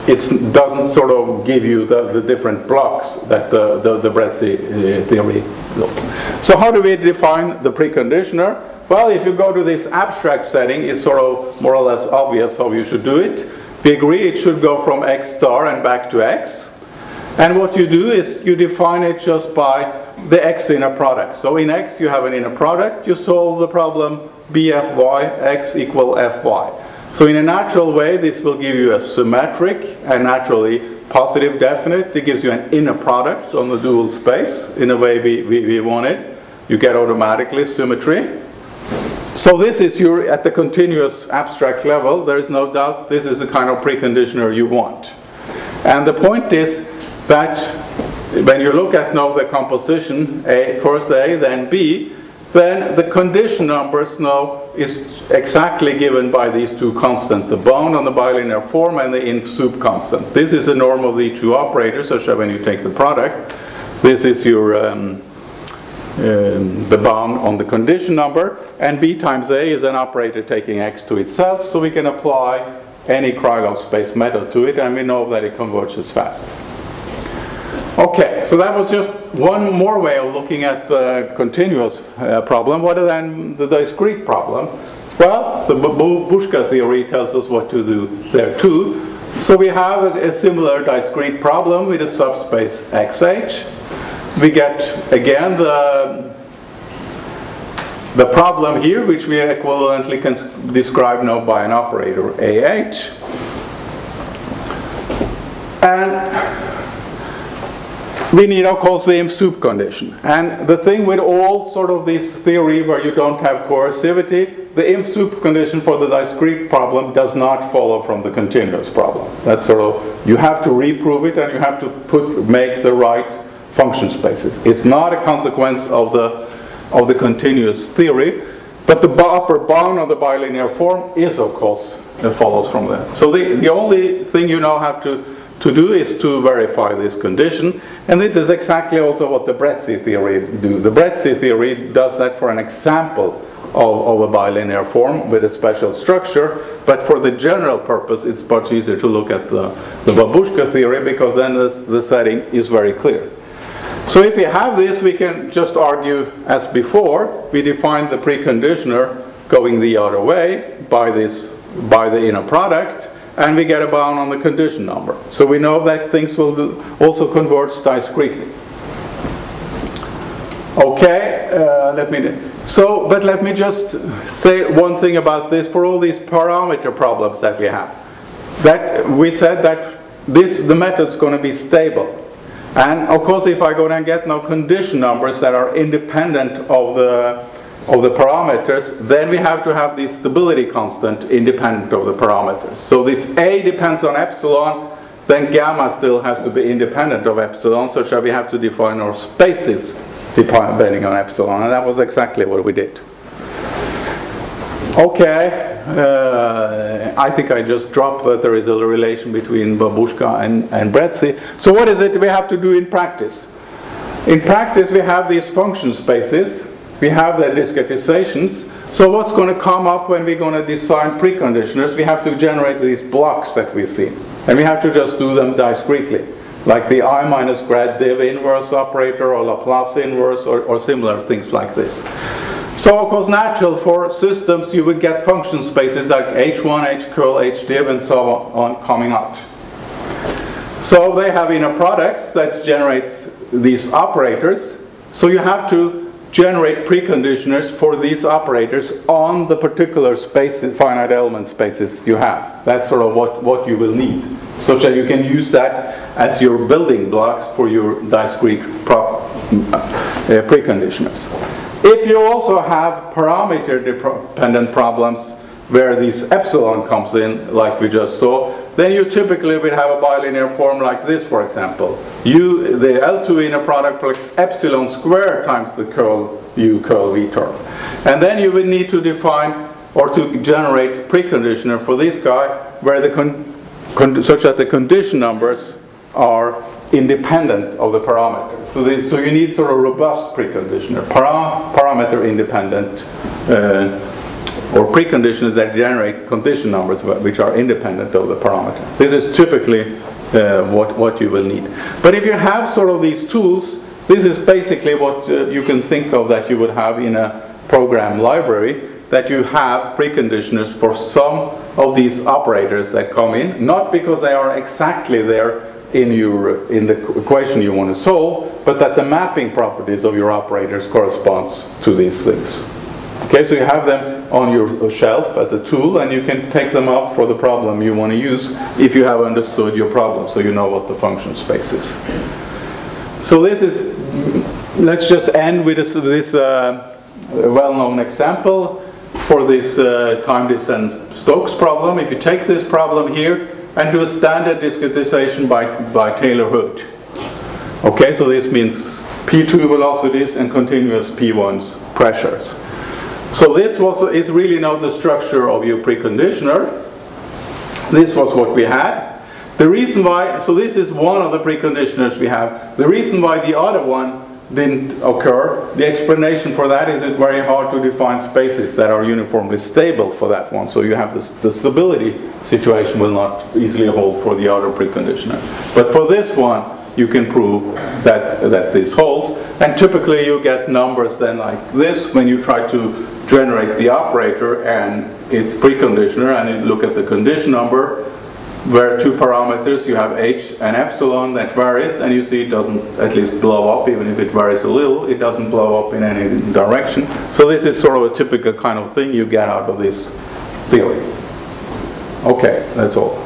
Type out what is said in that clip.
it doesn't sort of give you the different blocks that the breadth-C theory will. So how do we define the preconditioner? Well, if you go to this abstract setting, it's sort of more or less obvious how you should do it. We agree it should go from x star and back to x. And what you do is you define it just by the x inner product. So in x you have an inner product, you solve the problem bfy, x equal fy. So in a natural way this will give you a symmetric and naturally positive definite. It gives you an inner product on the dual space in a way we want it. You get automatically symmetry. So this is your, at the continuous abstract level, there is no doubt this is the kind of preconditioner you want. And the point is that when you look at now the composition, first A, then B, then the condition numbers now is exactly given by these two constants, the bound on the bilinear form and the inf sup constant. This is the norm of the two operators, such that when you take the product, this is your the bound on the condition number, and B times A is an operator taking x to itself, so we can apply any Krylov space method to it, and we know that it converges fast. Okay, so that was just one more way of looking at the continuous problem. What then the discrete problem? Well, the Babushka theory tells us what to do there too. So we have a similar discrete problem with a subspace xh. We get again the problem here, which we equivalently can describe now by an operator AH. And we need, of course, the inf sup condition. And the thing with all sort of this theory where you don't have coercivity, the inf sup condition for the discrete problem does not follow from the continuous problem. That's sort of, you have to reprove it and you have to make the right function spaces. It's not a consequence of the continuous theory, but the upper bound of the bilinear form is, of course, follows from that. So the only thing you now have to do is to verify this condition, and this is exactly also what the breadth-C theory do. The breadth-C theory does that for an example of a bilinear form with a special structure, but for the general purpose it's much easier to look at the Babushka theory, because then the setting is very clear. So if we have this, we can just argue as before. We define the preconditioner going the other way by the inner product, and we get a bound on the condition number. So we know that things will also converge discretely. Okay, let me just say one thing about this. For all these parameter problems that we have, that we said that the method's going to be stable. And of course, if I go and get now condition numbers that are independent of the parameters, then we have to have the stability constant independent of the parameters. So if A depends on epsilon, then gamma still has to be independent of epsilon, such that we have to define our spaces depending on epsilon, and that was exactly what we did. Okay, I think I just dropped that there is a relation between Babushka and breadth-C. So what is it we have to do in practice? In practice we have these function spaces, we have the discretizations. So what's going to come up when we're going to design preconditioners? We have to generate these blocks that we see, and we have to just do them discretely, like the I minus grad div inverse operator or Laplace inverse or similar things like this. So of course natural for systems you would get function spaces like H1, H curl, H div and so on coming out. So they have inner products that generates these operators. So you have to generate preconditioners for these operators on the particular space, finite element spaces you have. That's sort of what you will need, such that you can use that as your building blocks for your discrete preconditioners. If you also have parameter dependent problems where this epsilon comes in, like we just saw, then you typically will have a bilinear form like this, for example. The L2 inner product plus epsilon squared times the curl U curl V term. And then you will need to define or to generate preconditioner for this guy where such that the condition numbers are independent of the parameters. So you need sort of robust preconditioner, parameter independent or preconditioners that generate condition numbers which are independent of the parameter. This is typically what you will need. But if you have sort of these tools, this is basically what you can think of that you would have in a program library, that you have preconditioners for some of these operators that come in, not because they are exactly there in the equation you want to solve, but that the mapping properties of your operators corresponds to these things. Okay, so you have them on your shelf as a tool, and you can take them out for the problem you want to use if you have understood your problem, so you know what the function space is. So this is, let's just end with this well-known example for this time-distance Stokes problem. If you take this problem here and do a standard discretization by Taylor-Hood. Okay, so this means P2 velocities and continuous P1's pressures. So this is really now the structure of your preconditioner. This was what we had. The reason why, so this is one of the preconditioners we have. The reason why the other one didn't occur, the explanation for that is it's very hard to define spaces that are uniformly stable for that one. So you have the stability situation will not easily hold for the other preconditioner. But for this one, you can prove that this holds. And typically you get numbers then like this when you try to generate the operator and its preconditioner, and you look at the condition number, where two parameters, you have h and epsilon that varies, and you see it doesn't at least blow up. Even if it varies a little, it doesn't blow up in any direction. So this is sort of a typical kind of thing you get out of this theory. Okay, that's all.